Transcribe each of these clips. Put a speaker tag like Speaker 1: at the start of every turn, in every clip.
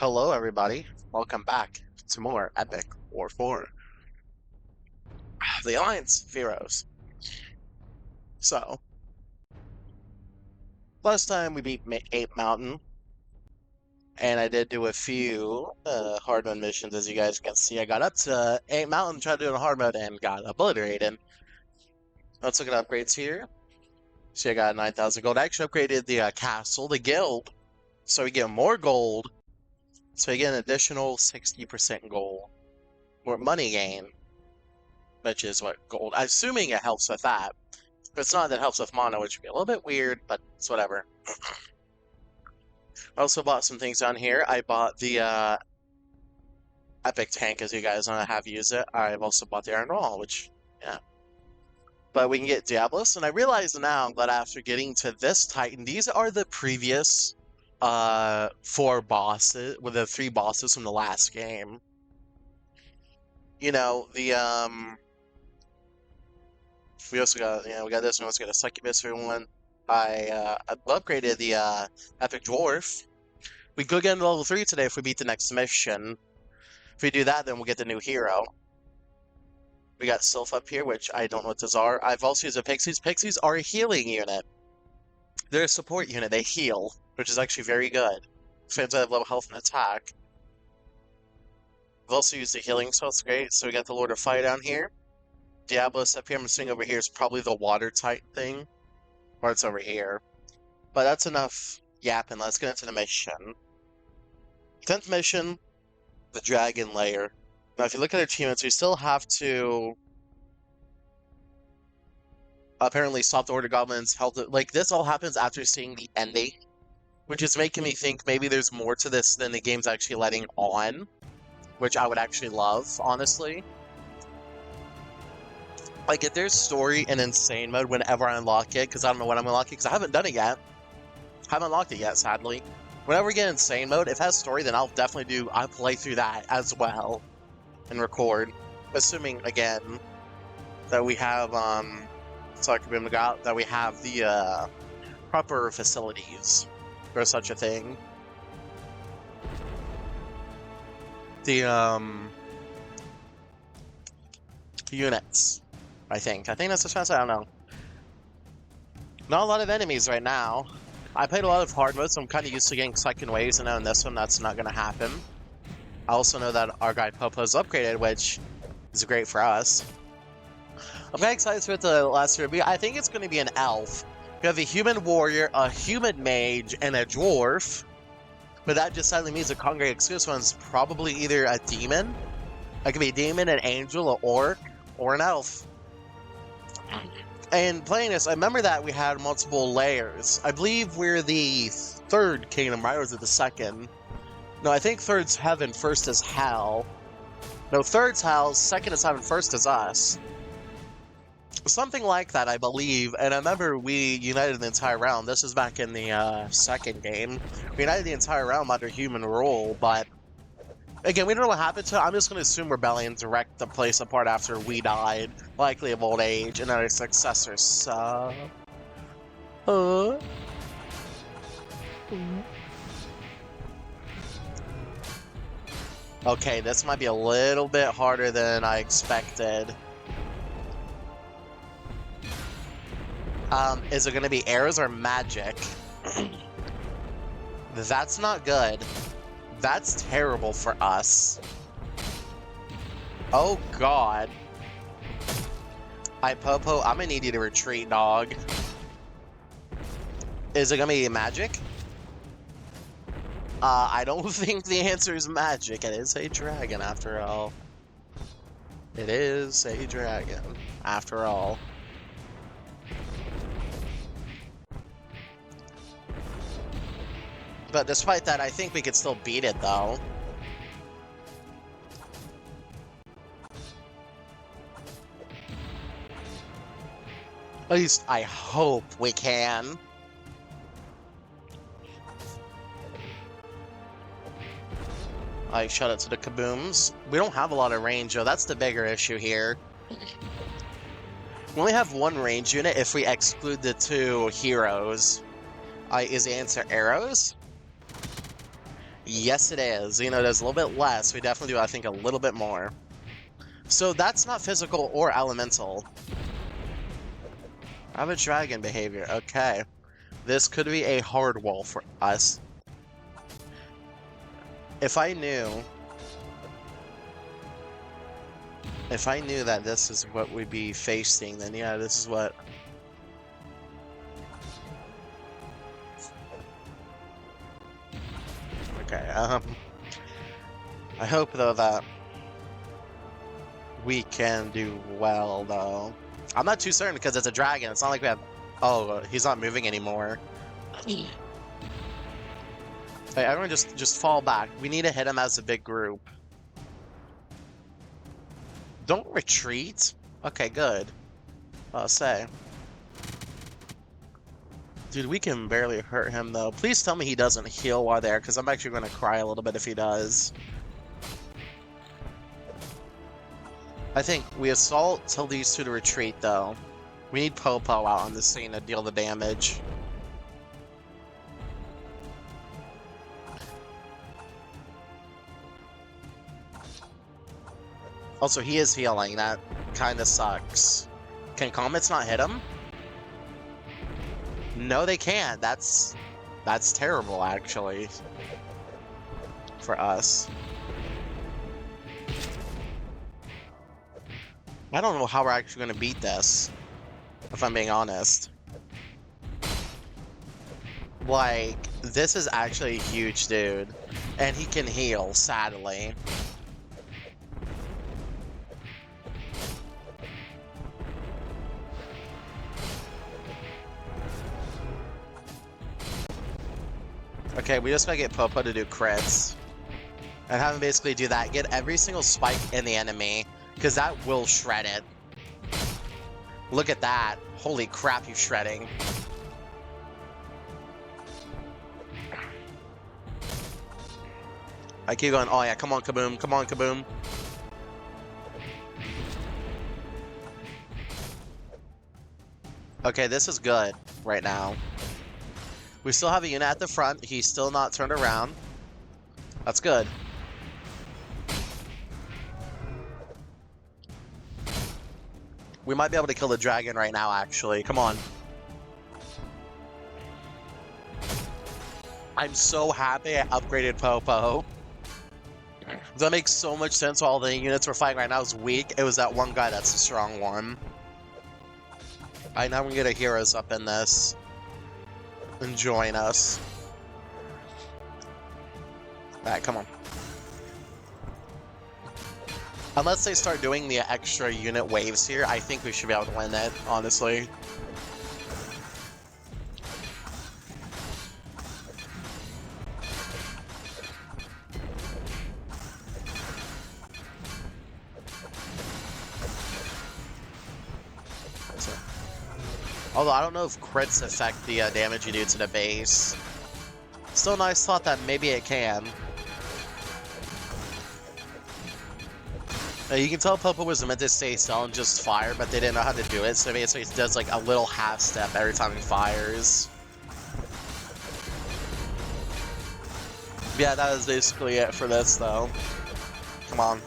Speaker 1: Hello, everybody. Welcome back to more Epic War 4. The Alliance of Heroes. So, last time we beat Ape Mountain, and I did do a few hard mode missions, as you guys can see. I got up to Ape Mountain, tried to do a hard mode, and got obliterated. Let's look at upgrades here. See, I got 9,000 gold. I actually upgraded the castle, the guild, so we get more gold. So we get an additional 60% gold. More money gain. Which is what gold. I'm assuming it helps with that. If it's not, that helps with mono, which would be a little bit weird, but it's whatever. I also bought some things on here. I bought the Epic Tank, as you guys know, have used it. I've also bought the Iron Wall, which, yeah. But we can get Diablos, and I realize now that after getting to this Titan, these are the previous 4 bosses, with the 3 bosses from the last game. You know, we also got, we got this one. Let's get a Succubus one. I upgraded the Epic Dwarf. We could get into level 3 today if we beat the next mission. If we do that, then we'll get the new hero. We got Sylph up here, which I don't know what those are. I've also used the Pixies. Pixies are a healing unit. They're a support unit. They heal, which is actually very good. Fans that have low health and attack. I've also used the healing, so it's great. So we got the Lord of Fire down here. Diablos up here. I'm assuming over here is probably the water type thing. Or it's over here. But that's enough yapping. Let's get into the mission. 10th mission, the Dragon Lair. Now, if you look at our achievements, we still have to apparently stop the Order Goblins. Like, this all happens after seeing the ending, which is making me think maybe there's more to this than the game's actually letting on, which I would actually love, honestly. Like, if there's story in Insane Mode whenever I unlock it, because I don't know when I'm unlocking, because I haven't done it yet. Haven't unlocked it yet, sadly. Whenever we get Insane Mode, if it has story, then I'll play through that as well. And record. Assuming, again, that we have, that we have the, proper facilities for such a thing. The, units. I think that's the chance. I don't know. Not a lot of enemies right now. I played a lot of hard mode, so I'm kind of used to getting second waves, and now in this one, that's not going to happen. I also know that our guy Popo's upgraded, which is great for us. I'm kind of excited for the last review. I think it's going to be an elf. We have a human warrior, a human mage, and a dwarf. But that just sadly means the Congregate exclusive one's probably either a demon. It could be a demon, an angel, an orc, or an elf. And playing this, I remember that we had multiple layers. I believe we're the 3rd kingdom, right? Or was it the 2nd? No, I think 3rd's heaven, 1st is hell. No, 3rd's hell, 2nd is heaven, 1st is us. Something like that, I believe. And I remember we united the entire realm. This is back in the 2nd game. We united the entire realm under human rule, but again, we don't know what happened to it. I'm just going to assume rebellions wrecked the place apart after we died, likely of old age, and our successors. Okay, this might be a little bit harder than I expected. Is it going to be arrows or magic? That's not good. That's terrible for us. Oh, God. Popo, I'm gonna need you to retreat, dog. Is it gonna be magic? I don't think the answer is magic. It is a dragon, after all. It is a dragon, after all. But despite that, I think we could still beat it, though. At least I hope we can. I shut it to the kabooms. We don't have a lot of range, though. That's the bigger issue here. We only have 1 range unit if we exclude the 2 heroes. Is the answer arrows? Yes, it is. You know, there's a little bit less. We definitely do, I think, a little bit more. So that's not physical or elemental. I have a dragon behavior. Okay. This could be a hard wall for us. If I knew... If I knew that this is what we'd be facing, then yeah, this is what... Okay, I hope, though, that we can do well, though. I'm not too certain because it's a dragon. It's not like we have... Oh, he's not moving anymore. Hey, everyone just fall back. We need to hit him as a big group. Don't retreat. Okay, good. I'll say. Dude, we can barely hurt him, though. Please tell me he doesn't heal while there, because I'm actually going to cry a little bit if he does. I think we assault, tell these two to retreat, though. We need Popo out on the scene to deal the damage. Also, he is healing. That kind of sucks. Can comets not hit him? No, they can't. That's terrible, actually, for us. I don't know how we're actually going to beat this, if I'm being honest. Like, this is actually a huge dude, and he can heal, sadly. Okay, we just gotta get Popo to do crits. And have him basically do that. Get every single spike in the enemy, because that will shred it. Look at that. Holy crap, he's shredding. I keep going, oh yeah, come on, Kaboom, come on, Kaboom. Okay, this is good right now. We still have a unit at the front. He's still not turned around. That's good. We might be able to kill the dragon right now, actually. Come on. I'm so happy I upgraded Popo. That makes so much sense. All the units we're fighting right now is weak. It was that one guy that's the strong one. Alright, now we can get our heroes up in this and join us. Alright, come on. Unless they start doing the extra unit waves here, I think we should be able to win it, honestly. Although I don't know if crits affect the damage you do to the base. Still nice thought that maybe it can. You can tell Popo was meant to stay still and just fire, but they didn't know how to do it, so basically it does like a little half step every time he fires. Yeah, that is basically it for this, though. Come on.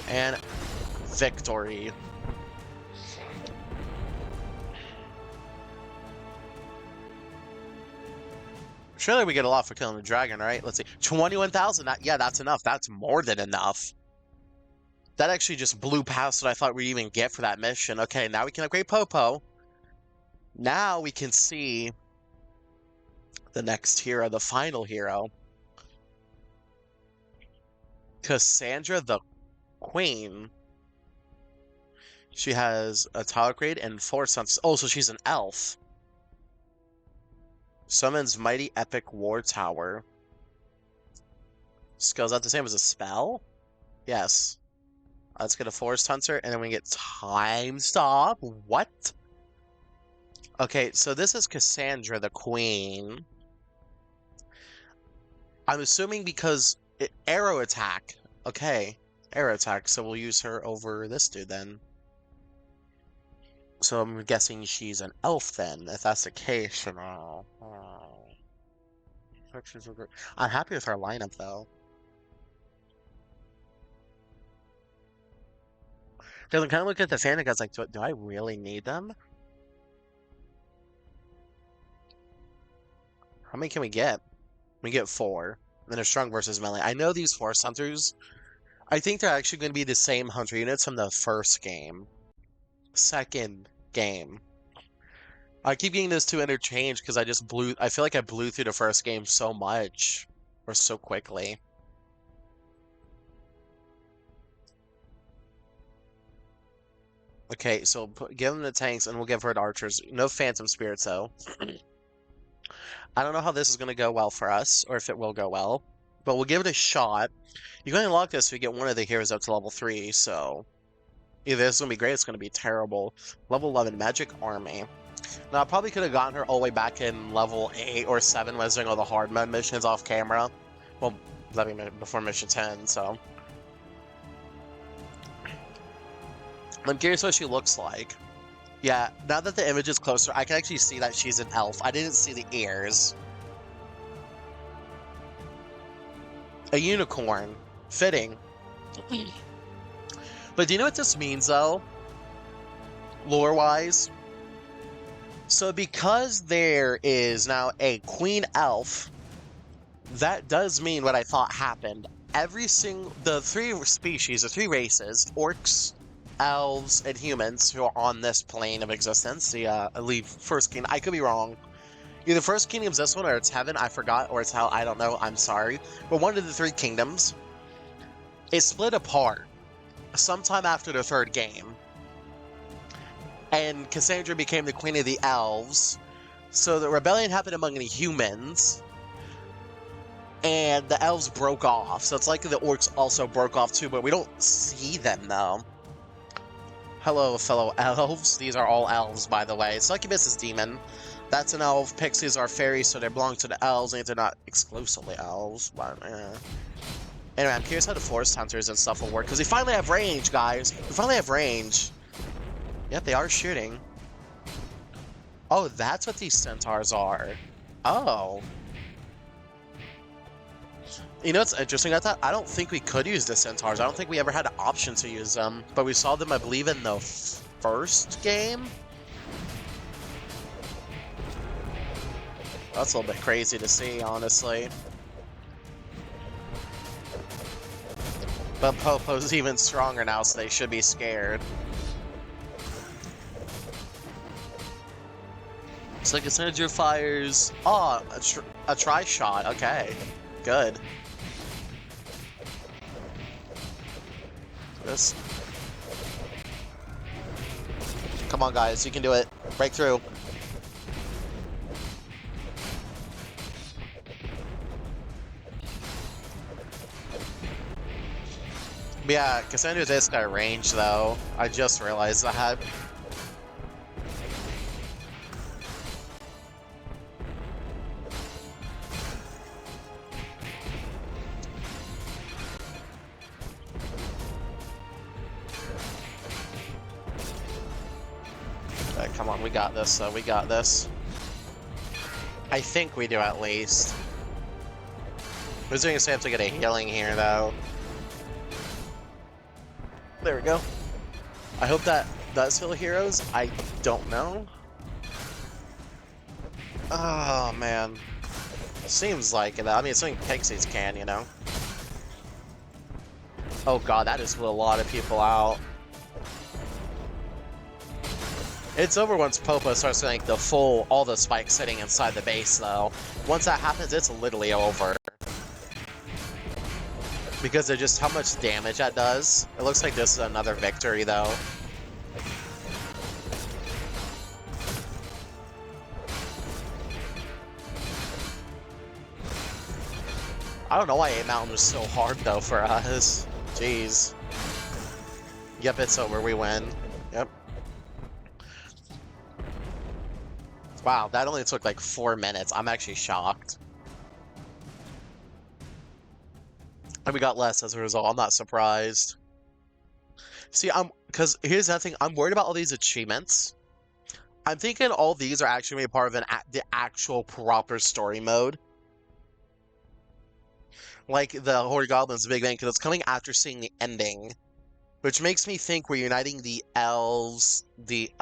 Speaker 1: And victory. Surely we get a lot for killing the dragon, right? Let's see. 21,000. Yeah, that's enough. That's more than enough. That actually just blew past what I thought we'd even get for that mission. Okay, now we can upgrade Popo. Now we can see the next hero, the final hero. Cassandra the Queen. She has a tile upgrade and 4 sons. Oh, so she's an elf. Summons Mighty Epic War Tower. Skills that the same as a spell? Yes. Let's get a Forest Hunter, and then we get Time Stop. What? Okay, so this is Cassandra the Queen. I'm assuming because arrow attack. Okay, arrow attack. So we'll use her over this dude then. So I'm guessing she's an elf then, if that's the case. I'm happy with our lineup though. Because I kind of look at the fan and I was like, do I really need them? How many can we get? We get 4. And then a strong versus melee. I know these Force Hunters. I think they're actually going to be the same Hunter units from the first game. Second game. I keep getting those two interchanged because I feel like I blew through the first game so much. Or so quickly. Okay, so give them the tanks and we'll give her the archers. No Phantom Spirits though. I don't know how this is going to go well for us, or if it will go well. But we'll give it a shot. You can unlock this if you get one of the heroes up to level 3, so... Either this is going to be great, it's going to be terrible. Level 11, Magic Army. Now, I probably could have gotten her all the way back in level 8 or 7 when I was doing all the hard mode missions off camera. Well, that'd be before mission 10, so... I'm curious what she looks like. Yeah, now that the image is closer, I can actually see that she's an elf. I didn't see the ears. A unicorn. Fitting. But do you know what this means, though? Lore-wise? So because there is now a queen elf, that does mean what I thought happened. The 3 species, the 3 races, orcs, elves, and humans who are on this plane of existence, I believe First Kingdom, I could be wrong. Either First Kingdom's this one, or it's Heaven, I forgot, or it's Hell, I don't know, I'm sorry. But one of the 3 kingdoms is split apart sometime after the 3rd game. And Cassandra became the queen of the elves. So the rebellion happened among the humans. And the elves broke off. So it's like the orcs also broke off too, but we don't see them though. Hello, fellow elves. These are all elves, by the way. Succubus is demon. That's an elf. Pixies are fairies, so they belong to the elves, and they're not exclusively elves. But, Anyway, I'm curious how the Forest Hunters and stuff will work, because we finally have range, guys. We finally have range. Yep, they are shooting. Oh, that's what these centaurs are. Oh. You know what's interesting? I don't think we could use the centaurs. I don't think we ever had an option to use them. But we saw them, I believe, in the first game? That's a little bit crazy to see, honestly. But Popo's even stronger now, so they should be scared. So Cassandra fires... Oh, a tri-shot. Okay. Good. This. Come on, guys. You can do it. Break through. But yeah, Cassandra's just got range, though. I just realized that. Okay, come on, we got this, we got this. I think we do, at least. Who's doing say I have to get a healing here, though? There we go. I hope that does heal heroes. I don't know. Oh, man. Seems like it. I mean, it's something Pixies can, you know? Oh god, that just blew a lot of people out. It's over once Popo starts getting like all the spikes sitting inside the base, though. Once that happens, it's literally over. Because of just how much damage that does. It looks like this is another victory, though. I don't know why 8 Mountain was so hard, though, for us. Jeez. Yep, it's over. We win. Yep. Wow, that only took like 4 minutes. I'm actually shocked. And we got less as a result. I'm not surprised. See, because here's the thing. I'm worried about all these achievements. I'm thinking all these are actually going to be part of the actual proper story mode. like the Horde Goblins Big Bang, because it's coming after seeing the ending. Which makes me think we're uniting the elves,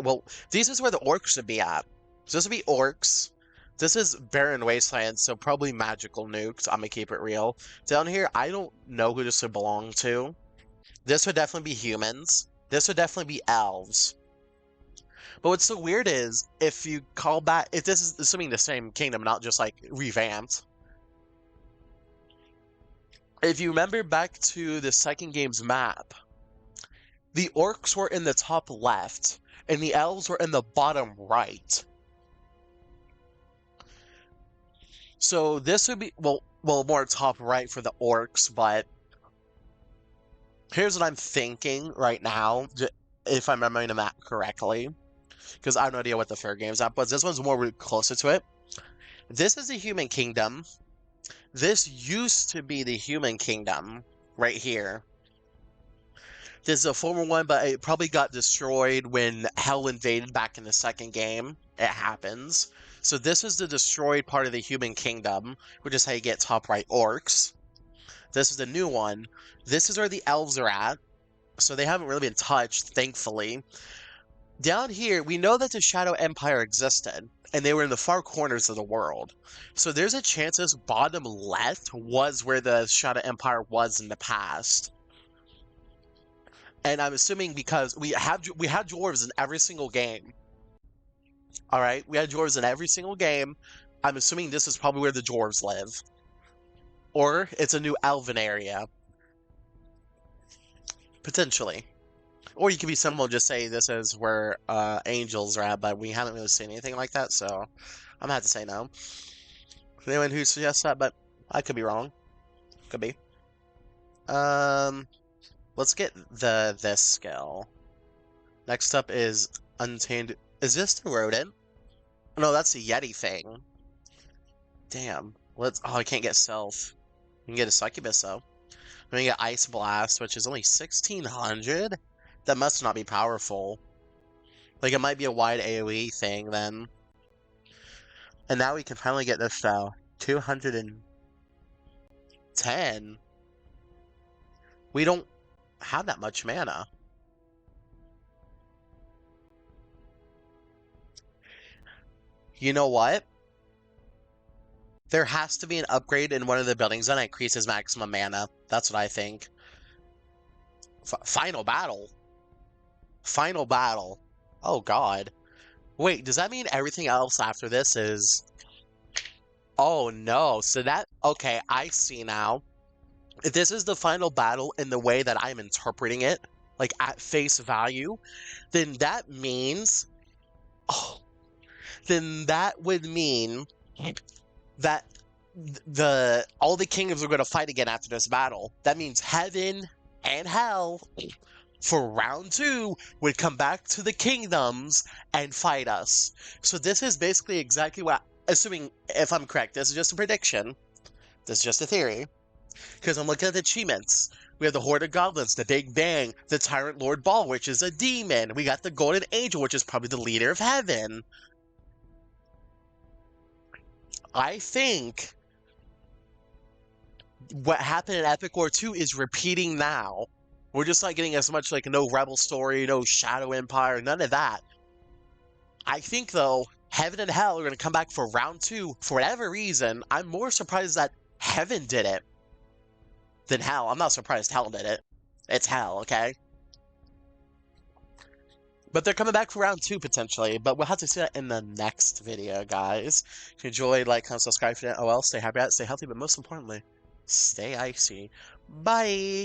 Speaker 1: well, this is where the orcs should be at. So this would be orcs. This is Barren Wasteland, so probably magical nukes. I'm gonna keep it real. Down here, I don't know who this would belong to. This would definitely be humans. This would definitely be elves. But what's so weird is, if you call back, if this is assuming the same kingdom, not just like revamped. If you remember back to the second game's map, the orcs were in the top left, and the elves were in the bottom right. So this would be, well, more top right for the orcs, but here's what I'm thinking right now, if I'm remembering the map correctly, because I have no idea what the third game's map was. This one's more closer to it. This is the human kingdom. This used to be the human kingdom right here. This is a former one, but it probably got destroyed when Hell invaded back in the second game. It happens. So this is the destroyed part of the human kingdom, which is how you get top right orcs. This is the new one. This is where the elves are at. So they haven't really been touched, thankfully. Down here, we know that the Shadow Empire existed, and they were in the far corners of the world. So there's a chance this bottom left was where the Shadow Empire was in the past. And I'm assuming because we had dwarves in every single game. All right, we had dwarves in every single game. I'm assuming this is probably where the dwarves live, or it's a new elven area, potentially. Or you could be simple and just say this is where angels are at, but we haven't really seen anything like that, so I'm gonna have to say no. Anyone who suggests that, but I could be wrong. Could be. Let's get this skill. Next up is Untamed. Is this the rodent? No, that's the Yeti thing. Damn. Oh, I can't get Self. You can get a Succubus, though. I'm gonna get Ice Blast, which is only 1600? That must not be powerful. Like, it might be a wide AoE thing, then. And now we can finally get this, 210? We don't have that much mana. You know what? There has to be an upgrade in one of the buildings that increases maximum mana. That's what I think. Final battle. Final battle. Oh god. Wait, does that mean everything else after this is... Oh no, so that... Okay, I see now. If this is the final battle in the way that I'm interpreting it, like at face value, then that means... Oh, then that would mean that all the kingdoms are going to fight again after this battle. That means heaven and hell for round 2 would come back to the kingdoms and fight us. So this is basically exactly what, assuming if I'm correct, this is just a prediction. This is just a theory. Because I'm looking at the achievements. We have the Horde of Goblins, the Big Bang, the Tyrant Lord Ball, which is a demon. We got the Golden Angel, which is probably the leader of heaven. I think what happened in Epic War 2 is repeating now. We're just not getting as much, like, no Rebel story, no Shadow Empire, none of that. I think, though, Heaven and Hell are going to come back for round 2 for whatever reason. I'm more surprised that Heaven did it than Hell. I'm not surprised Hell did it. It's Hell, okay? But they're coming back for round 2, potentially. But we'll have to see that in the next video, guys. If you enjoyed, like, comment, subscribe for that. Oh well, stay happy, stay healthy, but most importantly, stay icy. Bye!